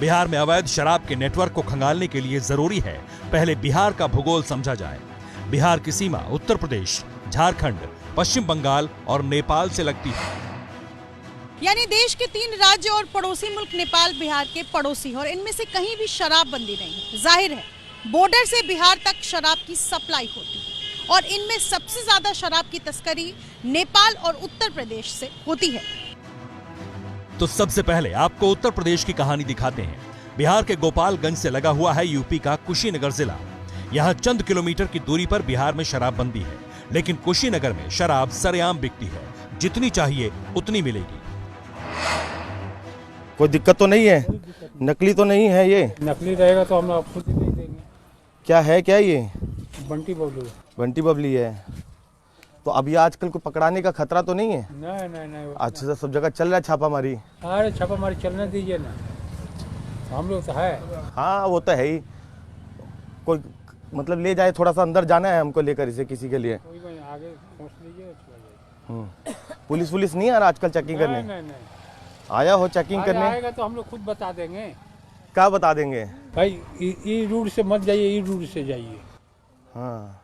बिहार में अवैध शराब के नेटवर्क को खंगालने के लिए जरूरी है पहले बिहार का भूगोल समझा जाए। बिहार की सीमा उत्तर प्रदेश, झारखंड, पश्चिम बंगाल और नेपाल से लगती है। यानी देश के 3 राज्य और पड़ोसी मुल्क नेपाल बिहार के पड़ोसी, और इनमें से कहीं भी शराबबंदी नहीं है। जाहिर है बॉर्डर से बिहार तक शराब की सप्लाई होती है और इनमें सबसे ज्यादा शराब की तस्करी नेपाल और उत्तर प्रदेश से होती है। तो सबसे पहले आपको उत्तर प्रदेश की कहानी दिखाते हैं। बिहार के गोपालगंज से लगा हुआ है यूपी का कुशीनगर जिला। यहाँ चंद किलोमीटर की दूरी पर बिहार में शराबबंदी है, लेकिन कुशीनगर में शराब सरेआम बिकती है। जितनी चाहिए उतनी मिलेगी। कोई दिक्कत तो नहीं है? नकली तो नहीं है ये? नकली रहेगा तो हम आपको खुद ही नहीं देंगे। क्या है, क्या ये? बंटी बबलू। बंटी बबली है। तो अभी आजकल को पकड़ाने का खतरा तो नहीं है? नहीं। अच्छा से सब जगह चल रहा है छापामारी? अरे छापामारी चलने दीजिए ना, हम लोग तो है। हाँ वो तो है ही। कोई मतलब ले जाए, थोड़ा सा अंदर जाना है हमको लेकर इसे किसी के लिए। आगे पहुंच लीजिए। पुलिस नहीं आ रहा आजकल चेकिंग करने? नहीं। आया हो चेकिंग करने? आएगा तो हम लोग खुद बता देंगे। क्या बता देंगे? भाई ये रूट से मत जाइए, ये रूट से जाइए। हाँ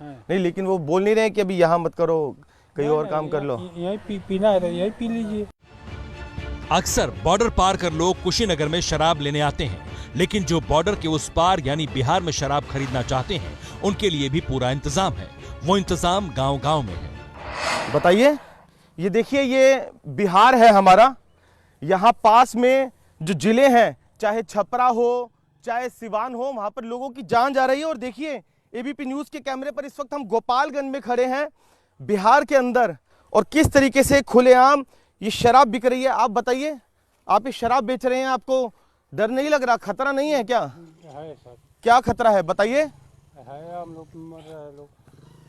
नहीं, लेकिन वो बोल नहीं रहे कि अभी यहाँ मत करो, कहीं और काम कर लो। यही पीना है तो यही पी लीजिए। अक्सर बॉर्डर पार कर लोग कुशीनगर में शराब लेने आते हैं, लेकिन जो बॉर्डर के उस पार यानी बिहार में शराब खरीदना चाहते हैं उनके लिए भी पूरा इंतजाम है। वो इंतजाम गांव-गांव में है। बताइए, ये देखिए, ये बिहार है हमारा। यहाँ पास में जो जिले हैं, चाहे छपरा हो चाहे सिवान हो, वहां पर लोगों की जान जा रही है। और देखिए एबीपी न्यूज के कैमरे पर इस वक्त हम गोपालगंज में खड़े हैं, बिहार के अंदर, और किस तरीके से खुलेआम ये शराब बिक रही है। आप बताइए, आप ये शराब बेच रहे हैं, आपको डर नहीं लग रहा? खतरा नहीं है क्या? है सर। क्या खतरा है बताइए? है, हम लोग मर रहे हैं। लोग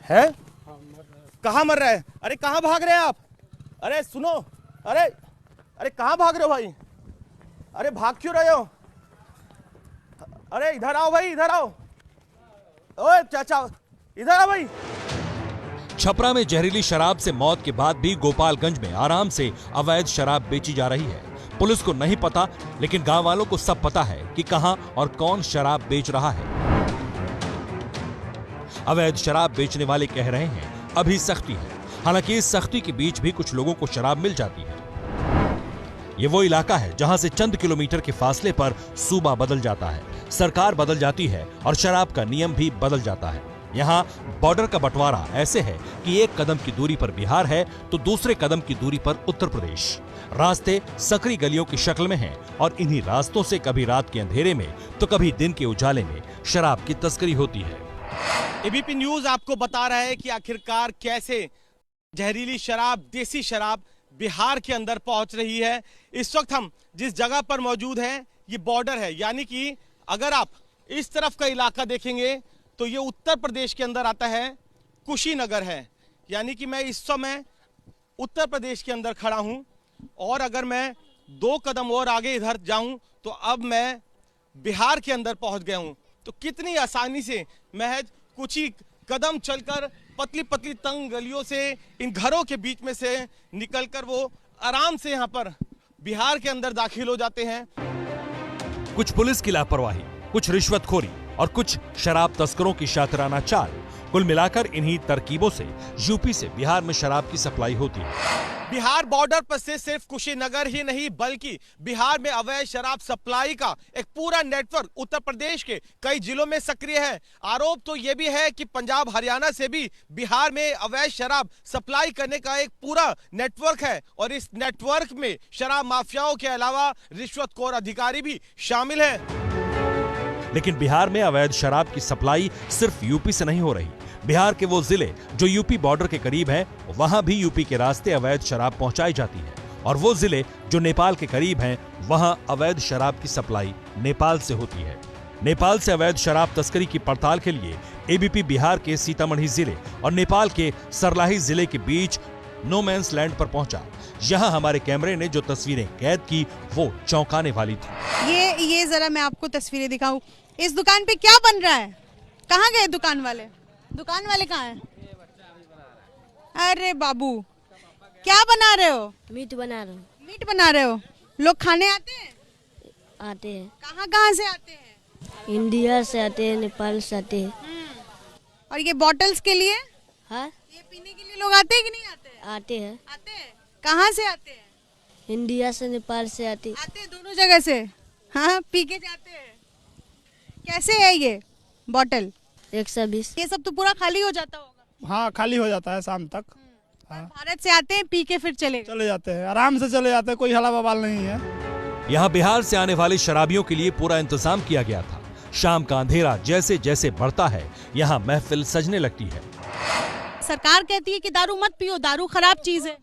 है? हाँ, मर रहे हैं। कहाँ मर रहे हैं? अरे कहाँ भाग रहे हैं आप? अरे सुनो, अरे कहाँ भाग रहे हो भाई? अरे भाग क्यों रहे हो? अरे इधर आओ भाई, इधर आओ। ओए चाचा, इधर आओ भाई। छपरा में जहरीली शराब से मौत के बाद भी गोपालगंज में आराम से अवैध शराब बेची जा रही है। पुलिस को नहीं पता, लेकिन गांव वालों को सब पता है कि कहां और कौन शराब बेच रहा है। अवैध शराब बेचने वाले कह रहे हैं अभी सख्ती है। हालांकि इस सख्ती के बीच भी कुछ लोगों को शराब मिल जाती है। ये वो इलाका है जहां से चंद किलोमीटर के फासले पर सूबा बदल जाता है, सरकार बदल जाती है और शराब का नियम भी बदल जाता है। यहाँ बॉर्डर का बंटवारा ऐसे है कि एक कदम की दूरी पर बिहार है तो दूसरे कदम की दूरी पर उत्तर प्रदेश। रास्ते सकरी गलियों की शक्ल में हैं और इन्हीं रास्तों से कभी रात के अंधेरे में तो कभी दिन के उजाले में शराब की तस्करी होती है। एबीपी न्यूज आपको बता रहा है कि आखिरकार कैसे जहरीली शराब, देसी शराब बिहार के अंदर पहुंच रही है। इस वक्त हम जिस जगह पर मौजूद हैं ये बॉर्डर है, यानी कि अगर आप इस तरफ का इलाका देखेंगे तो ये उत्तर प्रदेश के अंदर आता है, कुशीनगर है। यानी कि मैं इस समय उत्तर प्रदेश के अंदर खड़ा हूं और अगर मैं 2 कदम और आगे इधर जाऊं तो अब मैं बिहार के अंदर पहुंच गया हूं। तो कितनी आसानी से महज कुछ ही कदम चलकर पतली पतली तंग गलियों से, इन घरों के बीच में से निकलकर वो आराम से यहाँ पर बिहार के अंदर दाखिल हो जाते हैं। कुछ पुलिस की लापरवाही, कुछ रिश्वतखोरी और कुछ शराब तस्करों की शातिराना चाल, कुल मिलाकर इन्हीं तरकीबों से यूपी से बिहार में शराब की सप्लाई होती है। बिहार बॉर्डर पर से सिर्फ कुशीनगर ही नहीं बल्कि बिहार में अवैध शराब सप्लाई का एक पूरा नेटवर्क उत्तर प्रदेश के कई जिलों में सक्रिय है। आरोप तो ये भी है कि पंजाब हरियाणा से भी बिहार में अवैध शराब सप्लाई करने का एक पूरा नेटवर्क है और इस नेटवर्क में शराब माफियाओं के अलावा रिश्वतखोर अधिकारी भी शामिल है। लेकिन बिहार में अवैध शराब की सप्लाई सिर्फ यूपी से नहीं हो रही। बिहार के वो जिले जो यूपी बॉर्डर के करीब हैं, वहां भी यूपी के रास्ते अवैध शराब पहुंचाई जाती है और वो जिले जो नेपाल के करीब हैं, वहां अवैध शराब की सप्लाई नेपाल से होती है। नेपाल से अवैध शराब तस्करी की पड़ताल के लिए एबीपी बिहार के सीतामढ़ी जिले और नेपाल के सरलाही जिले के बीच नो मैंस लैंड पर पहुंचा। यहाँ हमारे कैमरे ने जो तस्वीरें कैद की वो चौंकाने वाली थी। ये जरा मैं आपको तस्वीरें दिखाऊं। इस दुकान पे क्या बन रहा है? कहाँ गए दुकान वाले? दुकान वाले कहाँ हैं? अरे बाबू, क्या बना रहे हो? मीट बना रहा हूँ। मीट बना रहे हो? लोग खाने आते हैं? आते हैं। कहाँ कहाँ से आते हैं? इंडिया से आते हैं, नेपाल से आते हैं। और ये बॉटल्स के लिए, हाँ, ये पीने के लिए लोग आते हैं कि नहीं आते हैं? आते हैं। आते हैं। कहाँ से आते हैं? इंडिया से, नेपाल से आते हैं। आते हैं दोनों जगह से। हाँ, पी के जाते हैं। कैसे है ये बॉटल? 120। ये सब तो पूरा खाली हो जाता होगा। हाँ, खाली हो जाता है शाम तक। और भारत से आते हैं, पी के फिर चले गए। चले जाते हैं, आराम से चले जाते हैं, कोई हला बवाल नहीं है। यहाँ बिहार से आने वाले शराबियों के लिए पूरा इंतजाम किया गया था। शाम का अंधेरा जैसे जैसे बढ़ता है, यहाँ महफिल सजने लगती है। सरकार कहती है कि दारू मत पियो, दारू खराब चीज है।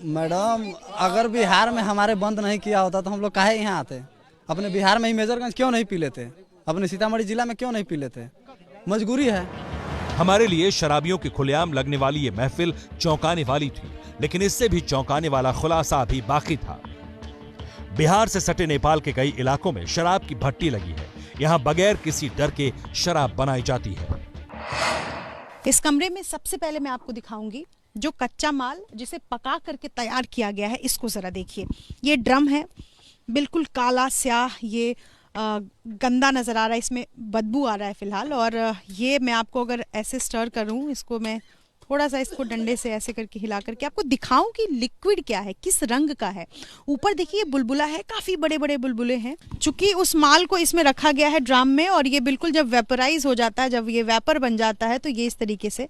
मैडम, अगर बिहार में हमारे बंद नहीं किया होता तो हम लोग काहे यहाँ आते? अपने बिहार में ही मेजरगंज क्यों नहीं पी लेते? अपने सीतामढ़ी जिला में क्यों नहीं पी लेते? मजबूरी है। हमारे लिए शराबियों की खुलेआम लगने वाली ये महफिल चौंकाने वाली थी, लेकिन इससे भी चौंकाने वाला खुलासा अभी बाकी था। बिहार से सटे नेपाल के कई इलाकों में शराब की भट्टी लगी है। यहाँ बगैर किसी डर के शराब बनाई जाती है। इस कमरे में सबसे पहले मैं आपको दिखाऊंगी जो कच्चा माल जिसे पका करके तैयार किया गया है, इसको जरा देखिए। ये ड्रम है, बिल्कुल काला स्याह, ये गंदा नजर आ रहा है, इसमें बदबू आ रहा है फिलहाल। और ये मैं आपको अगर ऐसे स्टर करूं, इसको मैं थोड़ा सा इसको डंडे से ऐसे करके हिला करके आपको दिखाऊं कि लिक्विड क्या है, किस रंग का है। ऊपर देखिए बुलबुला है, काफी बड़े बड़े बुलबुले हैं। चूंकि उस माल को इसमें रखा गया है ड्रम में, और ये बिल्कुल जब वेपराइज हो जाता है, जब ये वेपर बन जाता है, तो ये इस तरीके से,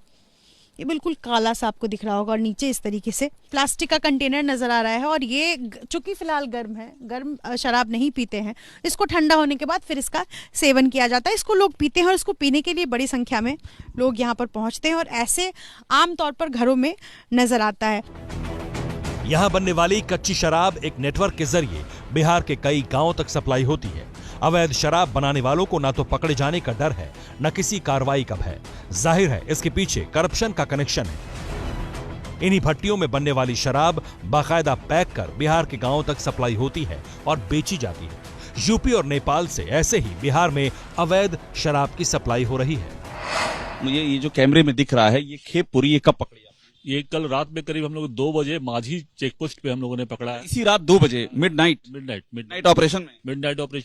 ये बिल्कुल काला सा आपको दिख रहा होगा। और नीचे इस तरीके से प्लास्टिक का कंटेनर नजर आ रहा है। और ये चूंकि फिलहाल गर्म है, गर्म शराब नहीं पीते हैं, इसको ठंडा होने के बाद फिर इसका सेवन किया जाता है। इसको लोग पीते हैं और इसको पीने के लिए बड़ी संख्या में लोग यहाँ पर पहुंचते हैं, और ऐसे आमतौर पर घरों में नजर आता है। यहाँ बनने वाली कच्ची शराब एक नेटवर्क के जरिए बिहार के कई गांवों तक सप्लाई होती है। अवैध शराब बनाने वालों को न तो पकड़े जाने का डर है, न किसी कार्रवाई का भय। जाहिर है इसके पीछे करप्शन का कनेक्शन है। इन्हीं भट्टियों में बनने वाली शराब बाकायदा पैक कर बिहार के गांवों तक सप्लाई होती है और बेची जाती है। यूपी और नेपाल से ऐसे ही बिहार में अवैध शराब की सप्लाई हो रही है। मुझे ये जो कैमरे में दिख रहा है, ये खेपपुरी, ये कब पकड़ी? ये कल रात में करीब हम लोग 2 बजे माझी चेक पोस्ट पे हम लोगों ने पकड़ा है। इसी रात 2 बजे मिडनाइट ऑपरेशन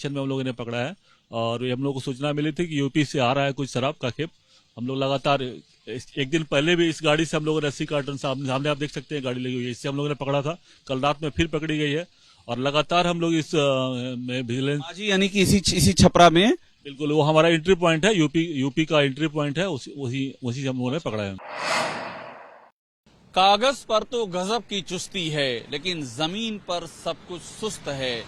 में हम लोगों ने पकड़ा है। और हम लोग को सूचना मिली थी कि यूपी से आ रहा है कुछ शराब का खेप। हम लोग लगातार एक दिन पहले भी इस गाड़ी से हम लोगों ने 80 कार्टन सामने आप देख सकते हैं गाड़ी लगी हुई है, इससे हम लोगों ने पकड़ा था। कल रात में फिर पकड़ी गई है और लगातार हम लोग इस में विजिलेंस, माझी यानी कि इसी छपरा में, बिल्कुल वो हमारा एंट्री पॉइंट है, यूपी का एंट्री पॉइंट है, उसी हम लोगों ने पकड़ा है। कागज पर तो गजब की चुस्ती है, लेकिन जमीन पर सब कुछ सुस्त है।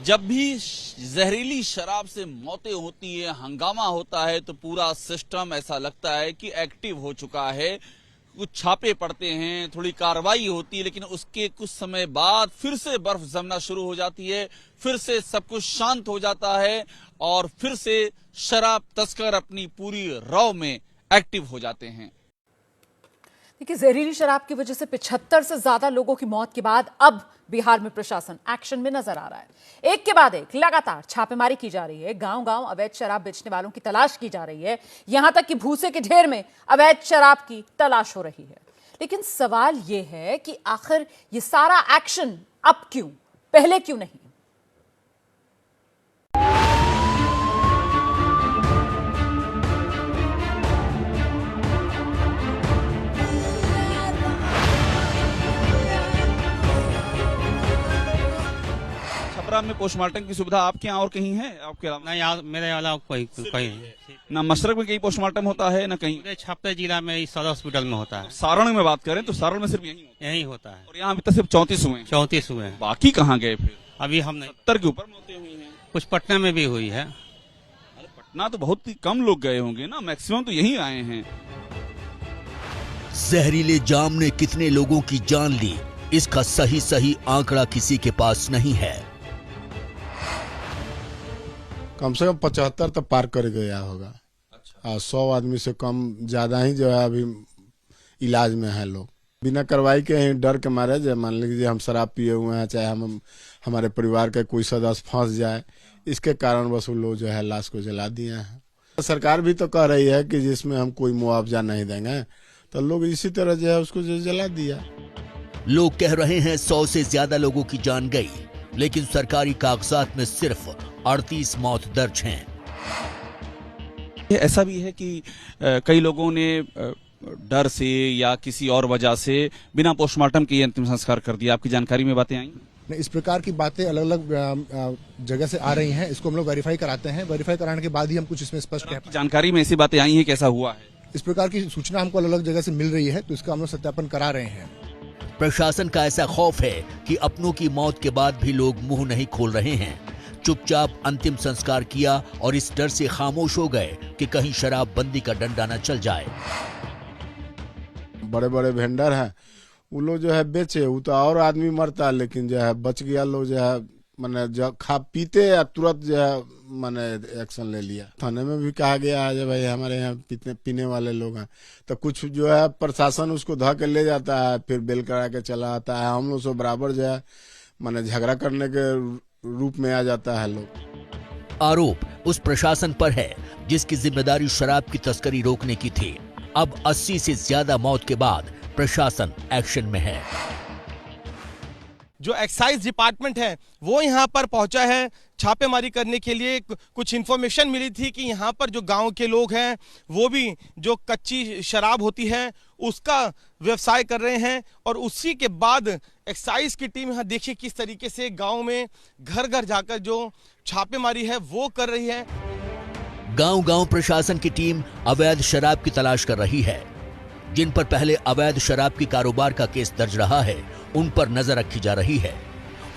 जब भी जहरीली शराब से मौतें होती है, हंगामा होता है, तो पूरा सिस्टम ऐसा लगता है कि एक्टिव हो चुका है। कुछ छापे पड़ते हैं, थोड़ी कार्रवाई होती है, लेकिन उसके कुछ समय बाद फिर से बर्फ जमना शुरू हो जाती है, फिर से सब कुछ शांत हो जाता है और फिर से शराब तस्कर अपनी पूरी रौ में एक्टिव हो जाते हैं। देखिए, जहरीली शराब की वजह से 75 से ज्यादा लोगों की मौत के बाद अब बिहार में प्रशासन एक्शन में नजर आ रहा है। एक के बाद एक लगातार छापेमारी की जा रही है, गांव-गांव अवैध शराब बेचने वालों की तलाश की जा रही है, यहां तक कि भूसे के ढेर में अवैध शराब की तलाश हो रही है। लेकिन सवाल यह है कि आखिर ये सारा एक्शन अब क्यों, पहले क्यों नहीं? छपरा में पोस्टमार्टम की सुविधा आपके यहाँ और कहीं है? आपके अलावा नहीं, यहाँ मेरे अलावा कोई नहीं। ना मशरक में कहीं पोस्टमार्टम होता है, ना कहीं छपरा जिला में इस सदर हॉस्पिटल में होता है। सारण में बात करें तो सारण में सिर्फ यही होता है। और यहाँ अभी तक सिर्फ 34 हुए हैं। 34 हुए हैं। बाकी कहाँ गए फिर? अभी हम नहीं, 70 के ऊपर मौतें हुई हैं। कुछ पटना में भी हुई है। अरे पटना तो बहुत ही कम लोग गए होंगे ना, मैक्सिमम तो यही आए हैं। जहरीले जाम ने कितने लोगों की जान ली, इसका सही आंकड़ा किसी के पास नहीं है। कम से कम 75 तक पार कर गया होगा। अच्छा। 100 आदमी से कम ज्यादा ही जो है अभी इलाज में है लोग, बिना कार्रवाई के ही डर के मारे। जो मान लीजिए हम शराब पिए हुए हैं, चाहे हम हमारे परिवार का कोई सदस्य फंस जाए, इसके कारण बस वो लोग जो है लाश को जला दिए हैं। सरकार भी तो कह रही है कि जिसमें हम कोई मुआवजा नहीं देंगे, तो लोग इसी तरह जो है उसको जला दिया। लोग कह रहे हैं 100 से ज्यादा लोगों की जान गई, लेकिन सरकारी कागजात में सिर्फ 38 मौत दर्ज हैं। ऐसा भी है कि कई लोगों ने डर से या किसी और वजह से बिना पोस्टमार्टम के अंतिम संस्कार कर दिया। आपकी जानकारी में बातें आई? इस प्रकार की बातें अलग अलग जगह से आ रही हैं, इसको हम लोग वेरीफाई कराते हैं। वेरीफाई कराने के बाद ही हम कुछ इसमें स्पष्ट कह पाएंगे। जानकारी में ऐसी बातें आई हैं, कैसा हुआ है? इस प्रकार की सूचना हमको अलग अलग जगह से मिल रही है, तो इसका हम लोग सत्यापन करा रहे हैं। प्रशासन का ऐसा खौफ है कि अपनों की मौत के बाद भी लोग मुंह नहीं खोल रहे हैं। चुपचाप अंतिम संस्कार किया और इस डर से खामोश हो गए कि कहीं शराबबंदी का डंडा न चल जाए। बड़े बड़े वेंडर हैं, वो लोग जो है बेचे, वो तो और आदमी मरता है, लेकिन जो है बच गया लोग जो है मैंने जब खा पीते या तुरंत जो है मैंने एक्शन ले लिया। थाने में भी कहा गया है जो भाई हमारे यहाँ पीने वाले लोग हैं, तो कुछ जो है प्रशासन उसको धा के ले जाता है, फिर बेल करा के चला आता है। हम लोग से बराबर जो है मैंने झगड़ा करने के रूप में आ जाता है लोग। आरोप उस प्रशासन पर है जिसकी जिम्मेदारी शराब की तस्करी रोकने की थी। अब 80 से ज्यादा मौत के बाद प्रशासन एक्शन में है। जो एक्साइज डिपार्टमेंट है वो यहाँ पर पहुंचा है छापेमारी करने के लिए। कुछ इन्फॉर्मेशन मिली थी कि यहाँ पर जो गांव के लोग हैं वो भी जो कच्ची शराब होती है उसका व्यवसाय कर रहे हैं, और उसी के बाद एक्साइज की टीम यहाँ देखिए किस तरीके से गांव में घर घर जाकर जो छापेमारी है वो कर रही है। गांव गांव प्रशासन की टीम अवैध शराब की तलाश कर रही है। जिन पर पहले अवैध शराब की कारोबार का केस दर्ज रहा है उन पर नजर रखी जा रही है।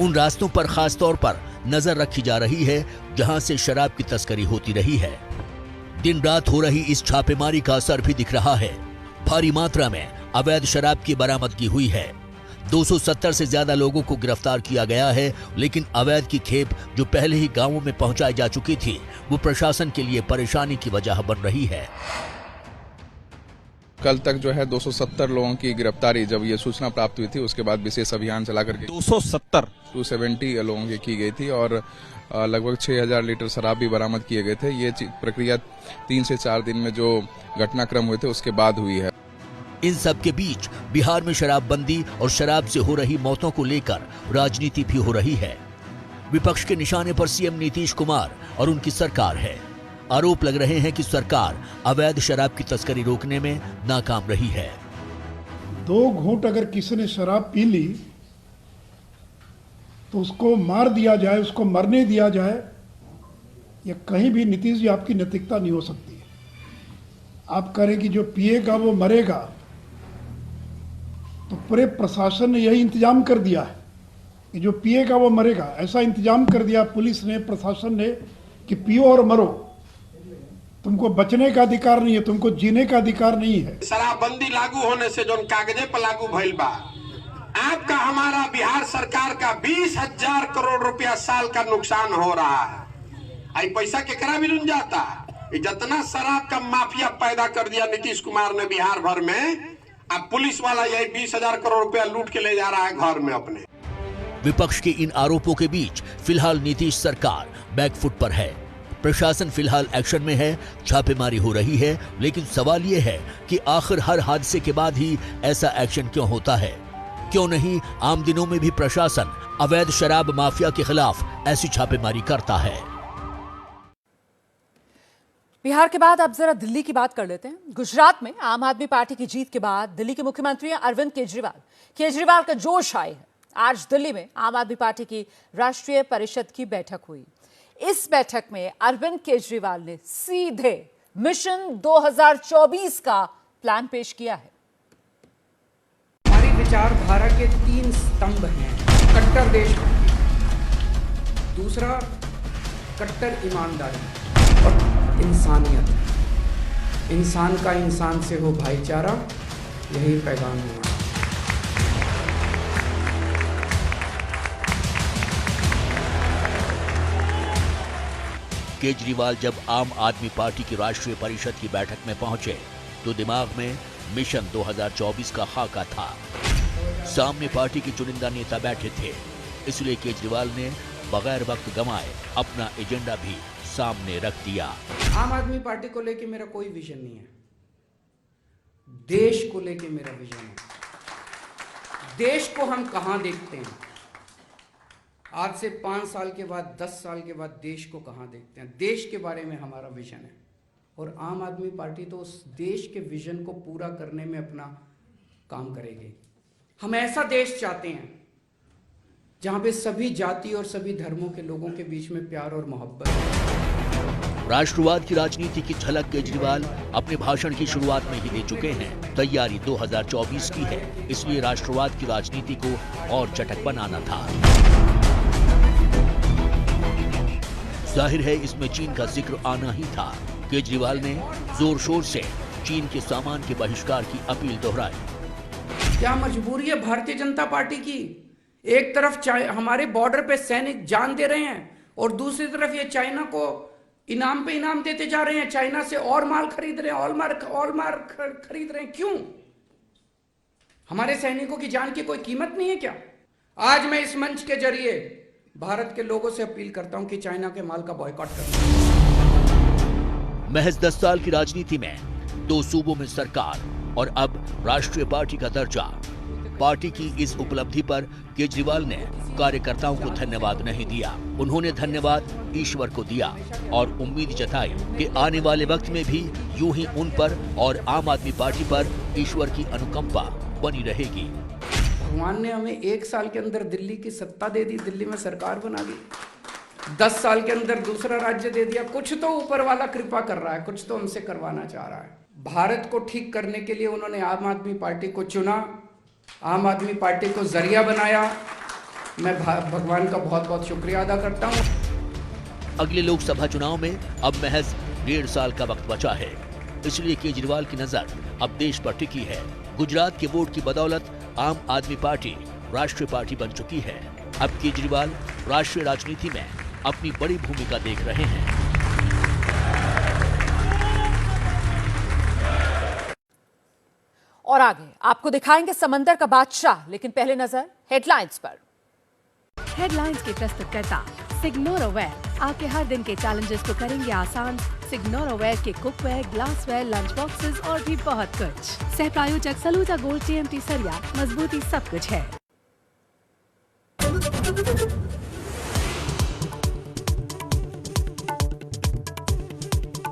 उन रास्तों पर खास तौर पर नजर रखी जा रही है जहां से शराब की तस्करी होती रही है। दिन रात हो रही इस छापेमारी का असर भी दिख रहा है। भारी मात्रा में अवैध शराब की बरामदगी हुई है। 270 से ज्यादा लोगों को गिरफ्तार किया गया है, लेकिन अवैध की खेप जो पहले ही गांवों में पहुंचाई जा चुकी थी वो प्रशासन के लिए परेशानी की वजह बन रही है। कल तक जो है 270 लोगों की गिरफ्तारी जब ये सूचना प्राप्त हुई थी उसके बाद विशेष अभियान चला करके 270 लोगों की गई थी और लगभग 6000 लीटर शराब भी बरामद किए गए थे। ये प्रक्रिया 3 से 4 दिन में जो घटनाक्रम हुए थे उसके बाद हुई है। इन सब के बीच बिहार में शराबबंदी और शराब से हो रही मौतों को लेकर राजनीति भी हो रही है। विपक्ष के निशाने पर सीएम नीतीश कुमार और उनकी सरकार है। आरोप लग रहे हैं कि सरकार अवैध शराब की तस्करी रोकने में नाकाम रही है। 2 घूंट अगर किसी ने शराब पी ली तो उसको मार दिया जाए, उसको मरने दिया जाए, या कहीं भी नीतीश जी आपकी नैतिकता नहीं हो सकती है। आप कह रहे कि जो पिएगा वो मरेगा, तो पूरे प्रशासन ने यही इंतजाम कर दिया है कि जो पिएगा वो मरेगा। ऐसा इंतजाम कर दिया पुलिस ने, प्रशासन ने कि पियो और मरो, तुमको बचने का अधिकार नहीं है, तुमको जीने का अधिकार नहीं है। शराबबंदी लागू होने से जो कागजे पर लागू भइल बा, आपका हमारा बिहार सरकार का 20,000 करोड़ रुपया साल का नुकसान हो रहा है। आई पैसा केकरा मिल जाता? जितना शराब का माफिया पैदा कर दिया नीतीश कुमार ने बिहार भर में, अब पुलिस वाला यही 20,000 करोड़ रुपया लूट के ले जा रहा है घर में अपने। विपक्ष के इन आरोपों के बीच फिलहाल नीतीश सरकार बैकफुट पर है। प्रशासन फिलहाल एक्शन में है, छापेमारी हो रही है, लेकिन सवाल यह है कि आखिर हर हादसे के बाद ही ऐसा एक्शन क्यों होता है? क्यों नहीं आम दिनों में भी प्रशासन अवैध शराब माफिया के खिलाफ ऐसी छापेमारी करता है? बिहार के बाद अब जरा दिल्ली की बात कर लेते हैं। गुजरात में आम आदमी पार्टी की जीत के बाद दिल्ली के मुख्यमंत्री अरविंद केजरीवाल का जोश आए है। आज दिल्ली में आम आदमी पार्टी की राष्ट्रीय परिषद की बैठक हुई। इस बैठक में अरविंद केजरीवाल ने सीधे मिशन 2024 का प्लान पेश किया है। हमारी विचारधारा के 3 स्तंभ हैं। कट्टर देशभक्ति, दूसरा कट्टर ईमानदारी और इंसानियत। इंसान का इंसान से हो भाईचारा, यही पैगाम है। केजरीवाल जब आम आदमी पार्टी की राष्ट्रीय परिषद की बैठक में पहुंचे तो दिमाग में मिशन 2024 का खाका था। सामने पार्टी के चुनिंदा नेता बैठे थे, इसलिए केजरीवाल ने बगैर वक्त गंवाए अपना एजेंडा भी सामने रख दिया। आम आदमी पार्टी को लेके मेरा कोई विजन नहीं है, देश को लेके मेरा विजन है। देश को हम कहां देखते हैं? आज से 5 साल के बाद, 10 साल के बाद देश को कहाँ देखते हैं? देश के बारे में हमारा विजन है, और आम आदमी पार्टी तो उस देश के विजन को पूरा करने में अपना काम करेगी। हम ऐसा देश चाहते हैं जहां पे सभी जाति और सभी धर्मों के लोगों के बीच में प्यार और मोहब्बत है। राष्ट्रवाद की राजनीति की झलक केजरीवाल अपने भाषण की शुरुआत में ही दे चुके हैं। तैयारी 2024 की है, इसलिए राष्ट्रवाद की राजनीति को और चटक बनाना था। जाहिर है इसमें चीन का जिक्र आना ही था। केजरीवाल ने जोर शोर से चीन के सामान के बहिष्कार की अपील दोहराई। क्या मजबूरी है भारतीय जनता पार्टी की? एक तरफ हमारे बॉर्डर पे सैनिक जान दे रहे हैं और दूसरी तरफ ये चाइना को इनाम पे इनाम देते जा रहे हैं, चाइना से और माल खरीद रहे हैं, और माल खरीद रहे हैं। क्यों? हमारे सैनिकों की जान की कोई कीमत नहीं है क्या? आज मैं इस मंच के जरिए भारत के लोगों से अपील करता हूं कि चाइना के माल का बॉयकॉट करें। महज 10 साल की राजनीति में 2 सूबों में सरकार और अब राष्ट्रीय पार्टी का दर्जा। पार्टी की इस उपलब्धि पर केजरीवाल ने कार्यकर्ताओं को धन्यवाद नहीं दिया, उन्होंने धन्यवाद ईश्वर को दिया और उम्मीद जताई कि आने वाले वक्त में भी यूं ही उन पर और आम आदमी पार्टी पर ईश्वर की अनुकंपा बनी रहेगी। भगवान ने हमें 1 साल के अंदर दिल्ली की सत्ता दे दी, दिल्ली में सरकार बना दी। 10 साल के अंदर दूसरा राज्य दे दिया। कुछ तो ऊपर वाला कृपा कर रहा है, कुछ तो हमसे करवाना चाह रहा है। भारत को ठीक करने के लिए उन्होंने आम आदमी पार्टी को चुना, आम आदमी पार्टी को जरिया बनाया। मैं भगवान का बहुत बहुत शुक्रिया अदा करता हूँ। अगले लोकसभा चुनाव में अब महज 1.5 साल का वक्त बचा है, इसलिए केजरीवाल की नजर अब देश पर टिकी है। गुजरात के वोट की बदौलत आम आदमी पार्टी राष्ट्रीय पार्टी बन चुकी है। अब केजरीवाल राष्ट्रीय राजनीति में अपनी बड़ी भूमिका देख रहे हैं। और आगे आपको दिखाएंगे समंदर का बादशाह, लेकिन पहले नजर हेडलाइंस पर। हेडलाइंस के प्रस्तुतकर्ता सिग्नोरोवेयर आपके हर दिन के चैलेंजेस को करेंगे आसान। सिग्नोरोवेयर के कुकवेयर, ग्लासवेयर, लंच बॉक्सेस और भी बहुत कुछ। सह प्रायोजक सलूजा गोल्ड TMT सरिया, मजबूती सब कुछ है।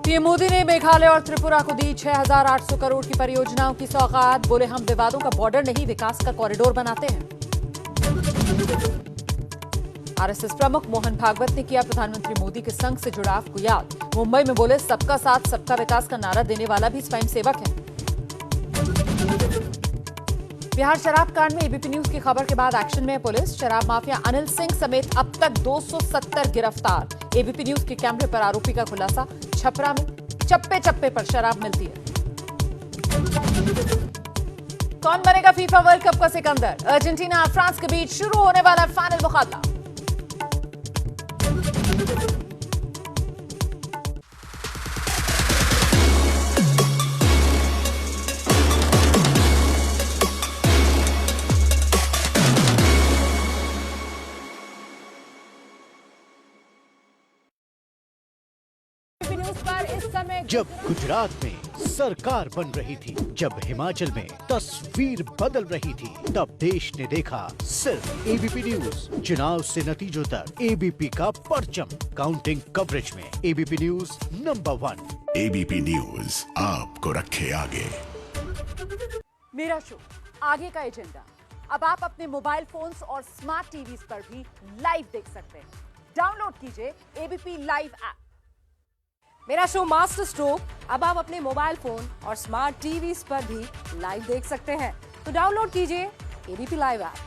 पीएम मोदी ने मेघालय और त्रिपुरा को दी 6,800 करोड़ की परियोजनाओं की सौगात। बोले हम विवादों का बॉर्डर नहीं, विकास का कॉरिडोर बनाते हैं। आरएसएस प्रमुख मोहन भागवत ने किया प्रधानमंत्री मोदी के संघ से जुड़ाव को याद। मुंबई में बोले सबका साथ सबका विकास का नारा देने वाला भी स्वयं सेवक है। बिहार शराब कांड में एबीपी न्यूज की खबर के बाद एक्शन में पुलिस। शराब माफिया अनिल सिंह समेत अब तक 270 गिरफ्तार। एबीपी न्यूज के कैमरे पर आरोपी का खुलासा। छपरा में चप्पे चप्पे पर शराब मिलती है। कौन बनेगा फीफा वर्ल्ड कप का सिकंदर? अर्जेंटीना और फ्रांस के बीच शुरू होने वाला फाइनल मुकाबला। जब गुजरात में सरकार बन रही थी, जब हिमाचल में तस्वीर बदल रही थी, तब देश ने देखा सिर्फ एबीपी न्यूज। चुनाव से नतीजों तक एबीपी का परचम। काउंटिंग कवरेज में ABP news number 1। ABP news आपको रखे आगे। मेरा शो आगे का एजेंडा अब आप अपने मोबाइल फोन्स और स्मार्ट टीवीज पर भी लाइव देख सकते हैं। डाउनलोड कीजिए एबीपी लाइव ऐप। मेरा शो मास्टर स्ट्रोक अब आप अपने मोबाइल फोन और स्मार्ट टीवीज पर भी लाइव देख सकते हैं, तो डाउनलोड कीजिए एबीपी लाइव ऐप।